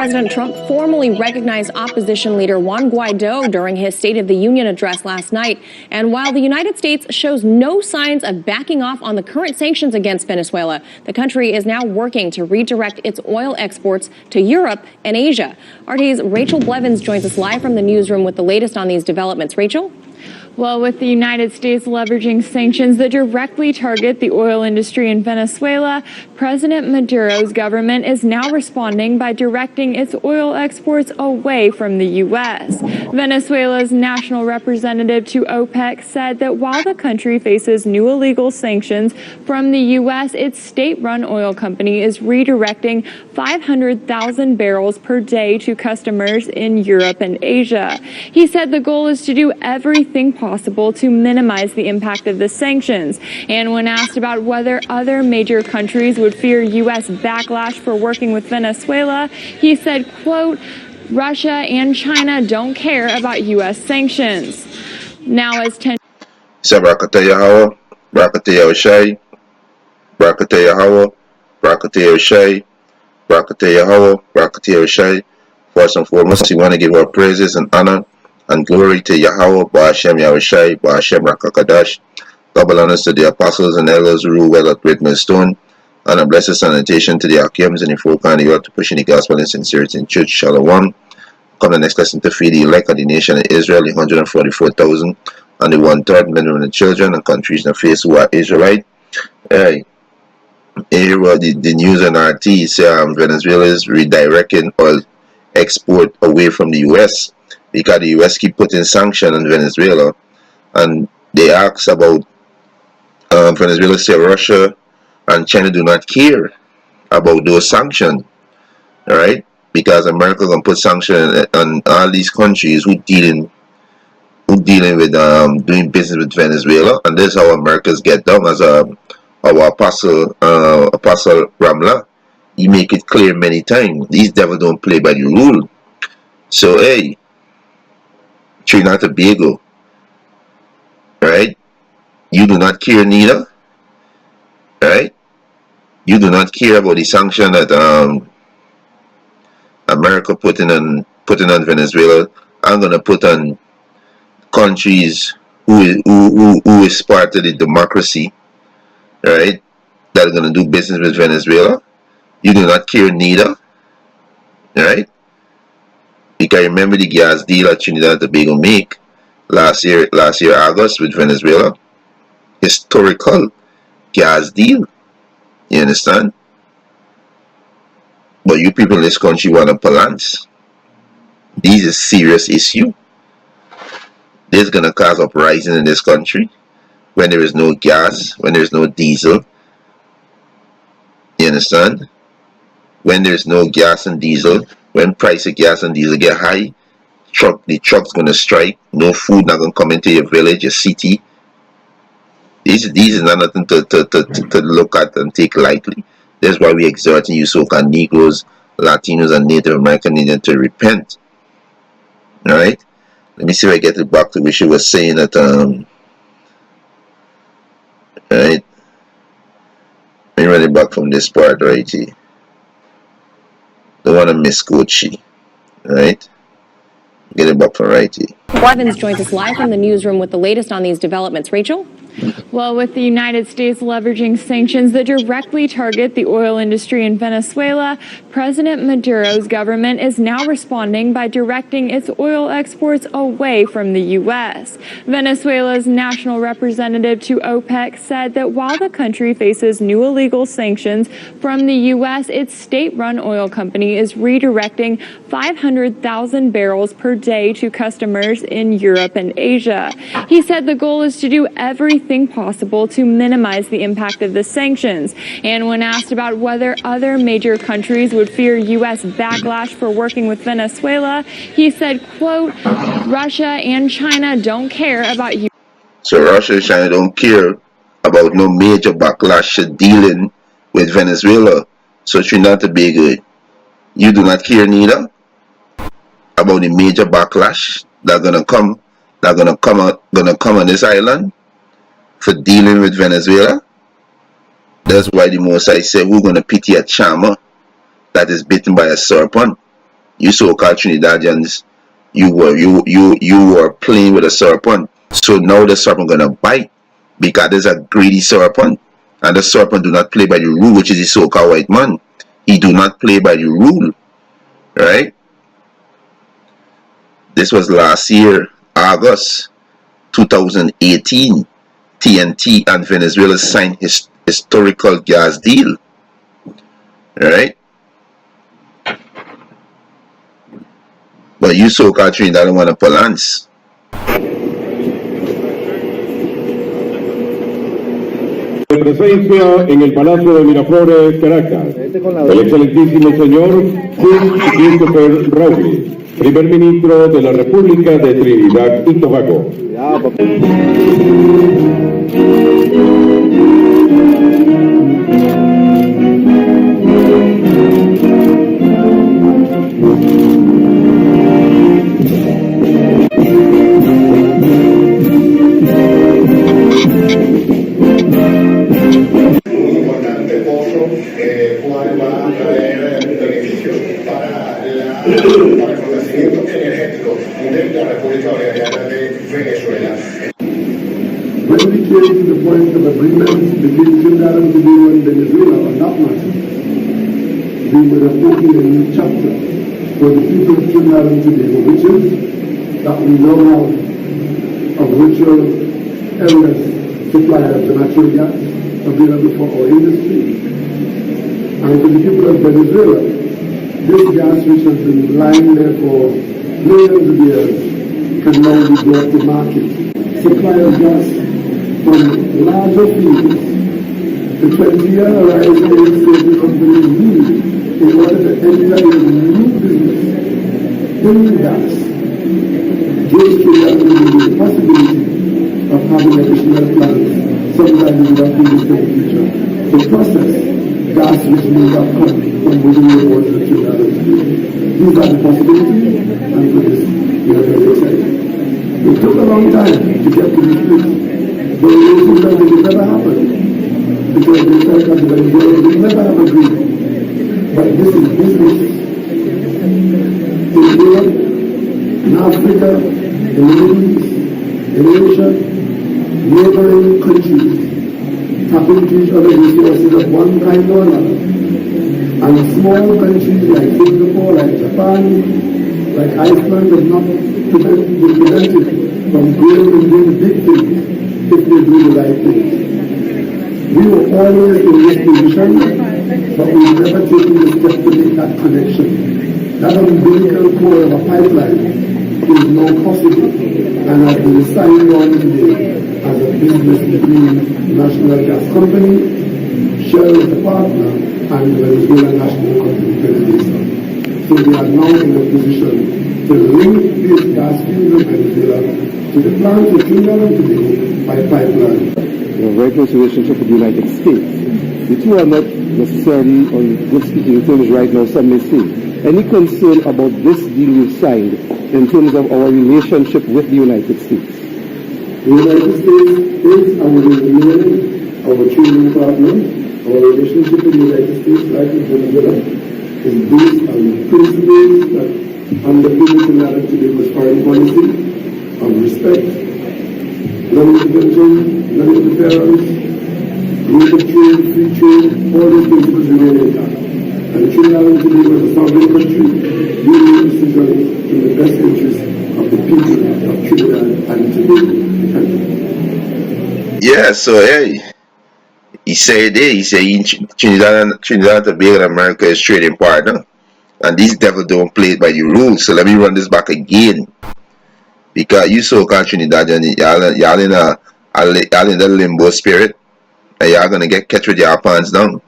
President Trump formally recognized opposition leader Juan Guaido during his State of the Union address last night. And while the United States shows no signs of backing off on the current sanctions against Venezuela, the country is now working to redirect its oil exports to Europe and Asia. RT's Rachel Blevins joins us live from the newsroom with the latest on these developments. Rachel? Well, with the United States leveraging sanctions that directly target the oil industry in Venezuela, President Maduro's government is now responding by directing its oil exports away from the U.S. Venezuela's national representative to OPEC said that while the country faces new illegal sanctions from the U.S., its state-run oil company is redirecting 500,000 barrels per day to customers in Europe and Asia. He said the goal is to do everything possible to minimize the impact of the sanctions. And when asked about whether other major countries would fear U.S. backlash for working with Venezuela, he said, quote, Russia and China don't care about U.S. sanctions. Now as tensions... Barakataya Hawa, Barakataya Oshai, Barakataya Hawa, Barakataya Oshai, Barakataya Hawa, Barakataya Oshai. First and foremost, we want to give our praises and honor and glory to Yahweh, Ba'ashem Yahushai, Ba'ashem Rakakadash. Double honors to the apostles and elders who rule well at great millstone, and a blessed salutation to the Akims and the folk and the earth to pushing the gospel in sincerity in church. Shalom. Come the next lesson to feed the elect of the nation of Israel, the 144,000, and the 1/3 men, women, and children, and countries in the face who are Israelite. Hey, here the news on RT say Venezuela is redirecting oil export away from the U.S. because the U.S. keep putting sanctions on Venezuela, and they ask about Venezuela say Russia and China do not care about those sanctions, all right? Because America can put sanctions on all these countries who dealing with doing business with Venezuela, and this is how Americans get down. As our apostle Ramla, he make it clear many times. These devils don't play by the rule. So hey, Trinidad Tobago, right? You do not care neither, right? You do not care about the sanction that America putting on Venezuela. I'm gonna put on countries who is part of the democracy, right? That are gonna do business with Venezuela. You do not care neither, right? Because remember the gas deal that Trinidad Tobago make last year August with Venezuela, historical gas deal. You understand? But you people in this country want to balance. This is a serious issue. This is gonna cause uprising in this country when there is no gas, when there is no diesel. You understand? When there's no gas and diesel, when price of gas and diesel get high, the truck's gonna strike. No food not gonna come into your village, your city. These is not nothing to look at and take lightly. That's why we exhorting you so-called Negroes, Latinos, and Native American Indians to repent. All right. Let me see if I get it back to what she was saying that all right. Let me run it back from this part right here. Don't want to misquote she. Alright? Get it back from right here. Blevins joins us live from the newsroom with the latest on these developments. Rachel? Well, with the United States leveraging sanctions that directly target the oil industry in Venezuela, President Maduro's government is now responding by directing its oil exports away from the U.S. Venezuela's national representative to OPEC said that while the country faces new illegal sanctions from the U.S., its state-run oil company is redirecting 500,000 barrels per day to customers in Europe and Asia. He said the goal is to do everything possible to minimize the impact of the sanctions. And when asked about whether other major countries would fear U.S. backlash for working with Venezuela, he said, quote, Russia and China don't care about you. So Russia and China don't care about no major backlash dealing with Venezuela. So Trinidad Tobago, you do not care neither about the major backlash that's gonna come on this island for dealing with Venezuela. That's why the Most High said, we're going to pity a charmer that is bitten by a serpent. You so-called Trinidadians, you were playing with a serpent. So now the serpent gonna bite because there's a greedy serpent, and the serpent do not play by the rule, which is the so-called white man. He do not play by the rule, right? This was last year, August 2018. TNT and Venezuela signed historical gas deal, right? But you so-called Trinidad don't want to balance. Presencia en el Palacio de Miraflores, Caracas, el excelentísimo señor Christopher Rowley, primer ministro de la República de Trinidad y Tobago. cuál va a traer beneficios para el fortalecimiento energético de la República Bolivariana de Venezuela. When we came to the point of agreement between Trinidad and Tobago and Venezuela on that matter, we would have opened a new chapter for the people of Trinidad and Tobago, which is that we now have a virtual endless supply of natural gas available for our industry. And for the people of Venezuela, this gas which has been lying there for millions of years can now be brought to market. Supply of gas from larger fields. The 20-year horizon certain companies need in order to enter a new business in gas gives Trinidad the possibility of having additional plants sometime in the distant future to process gas which may not come from within the waters of Trinidad and Tobago. These are the possibilities, and for this we are very excited. It took a long time to get to this place, but it seems like it will never happen because they felt that Venezuela will never have agreed. But this is business in Europe, in Africa, in the Middle East, in Asia, neighboring countries tapping into each other's resources of one kind or another. And small countries like Singapore, like Japan, like Iceland have not been prevented from growing and doing big things if they do the right things. We were always in this position, but we've never taken the step to make that connection. That umbilical core of a pipeline is now possible and has been signed on today as a business between National Gas Company, Shell as a partner, and the Venezuela National Company, PDVSA. So we are now in a position to link this gas field of Venezuela to the plant of Trinidad and Tobago by pipeline. We have a very close relationship with the United States. The two are not necessarily on good speaking terms right now, some may say. Any concern about this deal we've signed in terms of our relationship with the United States? The United States is and will remain our trading partner. Our relationship with the United States, like with Venezuela, is based on principles that underpin Trinidad and Tobago's foreign policy of respect, non-intervention, non-interference, rate of trade, free trade. All these principles remain intact. And Trinidad and Tobago as a sovereign country, we make decisions in the best interest of the people of Trinidad and Tobago. Yeah, so hey, he said Trinidad and Tobago and America is trading partner, and these devils don't play it by the rules. So let me run this back again, because you so-called Trinidadian, y'all in the limbo spirit, and y'all gonna get catch with your pants down.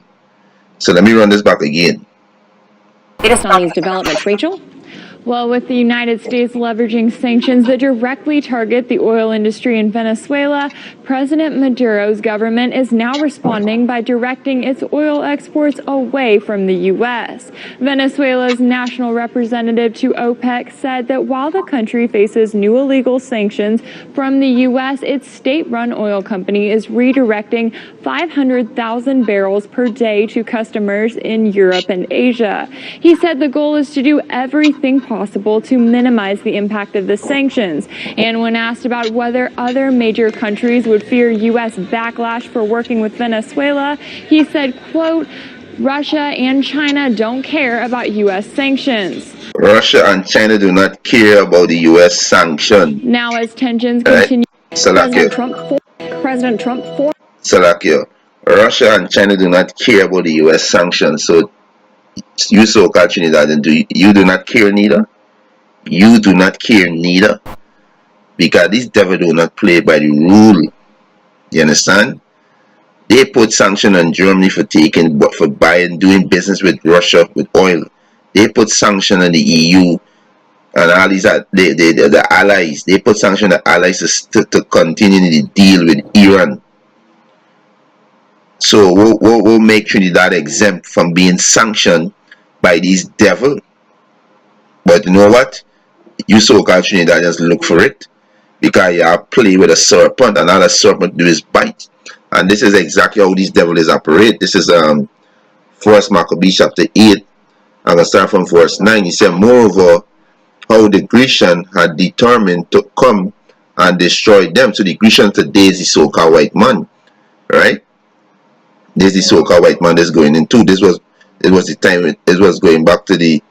So let me run this back again. Latest on these developments, Rachel. Well, with the United States leveraging sanctions that directly target the oil industry in Venezuela, President Maduro's government is now responding by directing its oil exports away from the U.S. Venezuela's national representative to OPEC said that while the country faces new illegal sanctions from the U.S., its state-run oil company is redirecting 500,000 barrels per day to customers in Europe and Asia. He said the goal is to do everything possible to minimize the impact of the sanctions. And when asked about whether other major countries would fear U.S. backlash for working with Venezuela, he said, quote, Russia and China don't care about U.S. sanctions. Russia and China do not care about the U.S. sanction. Now, as tensions continue, Salakia. President Trump for Salakia. Russia and China do not care about the U.S. sanctions. So you so-called Trinidadian, you do not care neither? You do not care neither? Because these devils do not play by the rule. You understand? They put sanction on Germany for buying, doing business with Russia with oil. They put sanction on the EU and all these the allies. They put sanction on the allies to continue the deal with Iran. So we'll make Trinidad exempt from being sanctioned by these devils. But you know what? You so-called Trinidadians look for it, because you play with a serpent, and all a serpent do is bite. And this is exactly how these devils operate. This is 1 Maccabees chapter 8. I'm going to start from verse 9. He said, moreover, how the Grecian had determined to come and destroy them. So the Grecian today is the so-called white man. Right? This is the so-called white man that's going into. It was the time, it was going back to the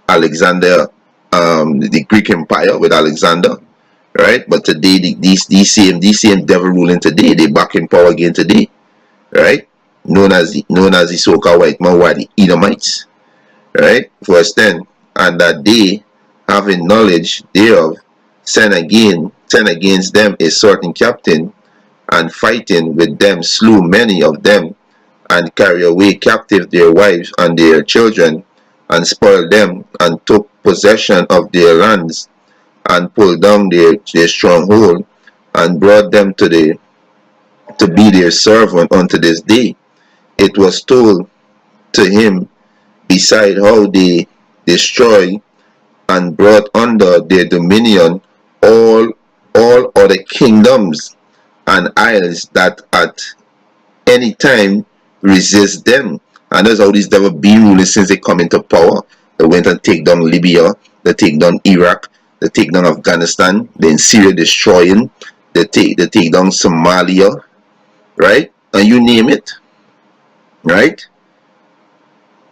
Alexander, the Greek Empire with Alexander, right? But today, these same devil ruling today, they back in power again today, right? Known as the so-called white man, who are the Edomites, right? Verse 10, and that they, having knowledge thereof, sent against them a certain captain, and fighting with them slew many of them, and carried away captive their wives and their children, and spoiled them, and took possession of their lands, and pulled down their stronghold, and brought them to be their servant unto this day. It was told to him, beside how they destroy and brought under their dominion all other kingdoms and isles that at any time resist them. And that's how these devils be ruling since they come into power. They went and take down Libya, they take down Iraq, they take down Afghanistan, they in Syria destroying, they take down Somalia, right? And you name it, right?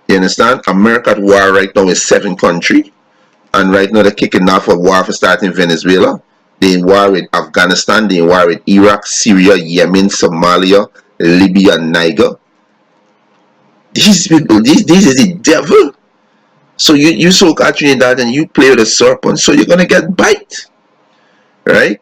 You understand? America at war right now is 7 countries, and right now they're kicking off a war for starting Venezuela. They in war with Afghanistan, they in war with Iraq, Syria, Yemen, Somalia, Libya, and Niger. These people, this is the devil. So you so-called Trinidad and you play with a serpent, so you're gonna get bite, right?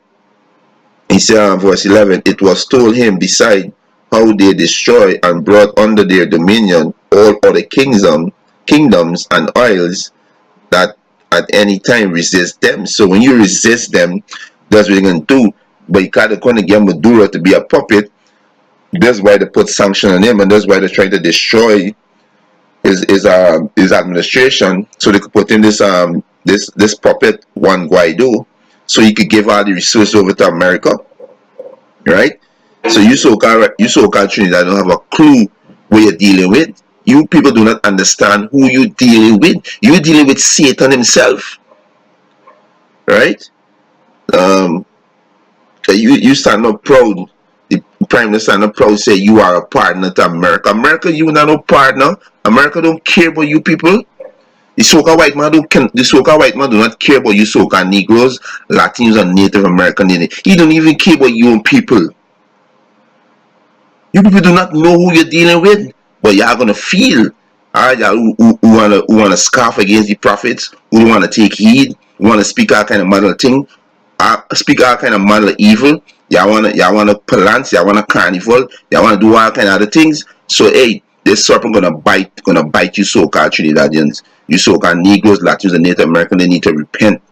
He said, verse 11, it was told him beside how they destroy and brought under their dominion all other kingdoms and isles that at any time resist them. So when you resist them, that's what you're gonna do. But you can't get Maduro to be a puppet. That's why they put sanction on him, and that's why they're trying to destroy his administration, so they could put in this puppet Juan Guaido, so he could give all the resources over to America, right? So you so-called Trinidad don't have a clue what you're dealing with. You people do not understand who you're dealing with. You're dealing with Satan himself, right? You stand up proud. The Prime Minister stand up proud, say you are a partner to America. America, you not no partner. America don't care about you people. The so-called white man do not care about you so-called Negroes, Latinos, and Native American Indians. He don't even care about you own people. You people do not know who you're dealing with, but y'all gonna feel. Alright, y'all who wanna scoff against the prophets, who wanna take heed, who wanna speak all kind of model thing, speak all kind of model evil. Y'all wanna plants, y'all wanna carnival, y'all wanna do all kind of other things. So hey, This serpent gonna bite you so-called Trinidadians, you so-called Negroes, Latinos, and Native American. They need to repent.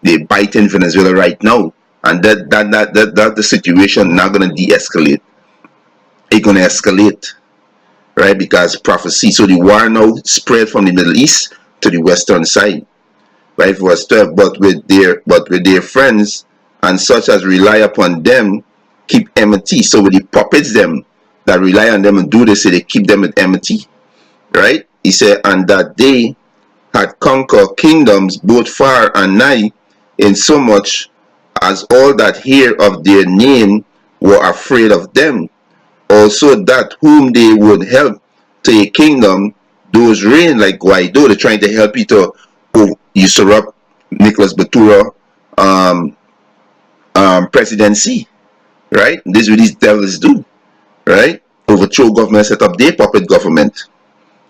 They bite in Venezuela right now, and that the situation not gonna de-escalate. It's gonna escalate, right? Because prophecy. So the war now spread from the Middle East to the western side, right? For us, but with their friends and such as rely upon them, keep enmity. So with the puppets them that rely on them and do this, so they keep them at enmity, right? He said, and that they had conquered kingdoms both far and nigh, in so much as all that hear of their name were afraid of them. Also that whom they would help to a kingdom, those reign like Guaido. They're trying to help you to usurp Nicolas Batura presidency, right? This is what these devils do, right? Overthrow government, set up their puppet government,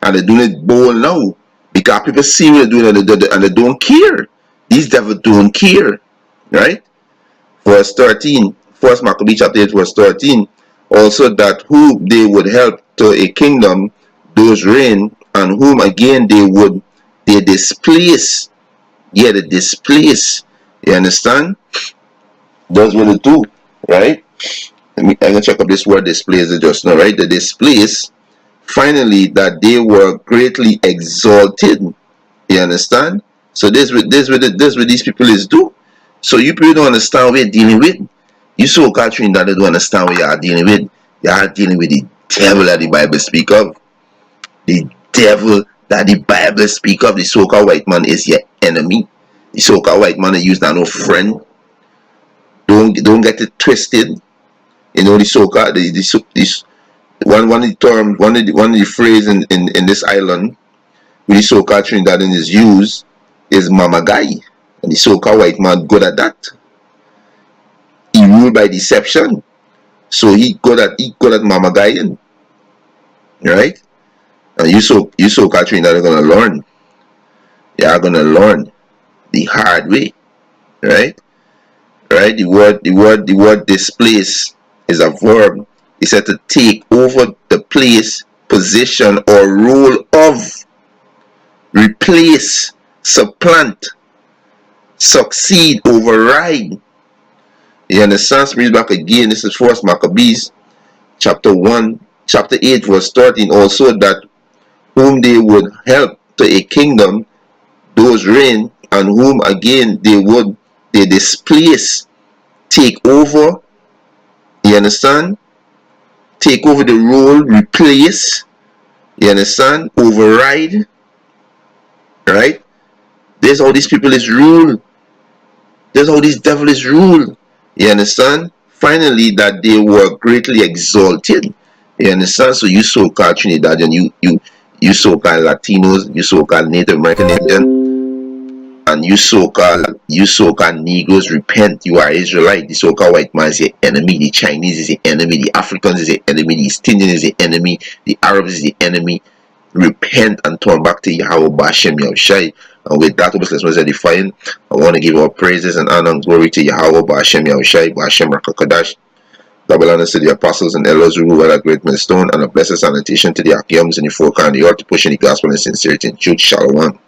and they're doing it bold now because people see what they're doing and they don't care. These devils don't care, right? Verse 13, 1 Maccabees chapter 8, verse 13. Also that who they would help to a kingdom, those reign, and whom again they displace. Yeah, they displace. You understand? That's what they do, right? I'm gonna check up this word displace just now, right? The displace. Finally, that they were greatly exalted. You understand? So this what these people is do. So you people don't understand what you're dealing with. You so-called Trinidad don't understand what you are dealing with. You are dealing with the devil that the Bible speak of. The devil that the Bible speak of. The so-called white man is your enemy. The so-called white man is not no friend. Don't get it twisted. You know the so-called one of the phrase in this island with the so-called Trinidadian is used is mama guy, and the so-called white man good at that. He ruled by deception, so he good at mama guying, right? And you so-called Trinidad are gonna learn. You are gonna learn the hard way, right? Right? The word displace is a verb. It said to take over the place, position, or role of, replace, supplant, succeed, override. You understand? Read back again. This is 1 Maccabees chapter 8, verse 13. Also that whom they would help to a kingdom, those reign, and whom again they displace, take over. You understand? Take over the role, replace. You understand? Override. Right? There's how these people is rule. There's how these devil is rule. You understand? Finally, that they were greatly exalted. You understand? So you so-called Trinidadian, you so-called Latinos, you so-called Native American Indian, and you so-called Negroes, repent. You are Israelite. The so-called white man is your enemy. The Chinese is your enemy. The Africans is your enemy. The East Indian is your enemy. The Arabs is your enemy. Repent and turn back to Yahweh B'Ashem Yahushai. And with that, let's edifying. I want to give our praises and honor and glory to Yahweh B'Ashem Yahushai, B'Ashem Rakakadash. Double honors to the apostles and elders who rule at a great millstone, and a blessed salutation to the Akiams and the folk and the earth to push in the gospel and sincerity and truth. Shalom.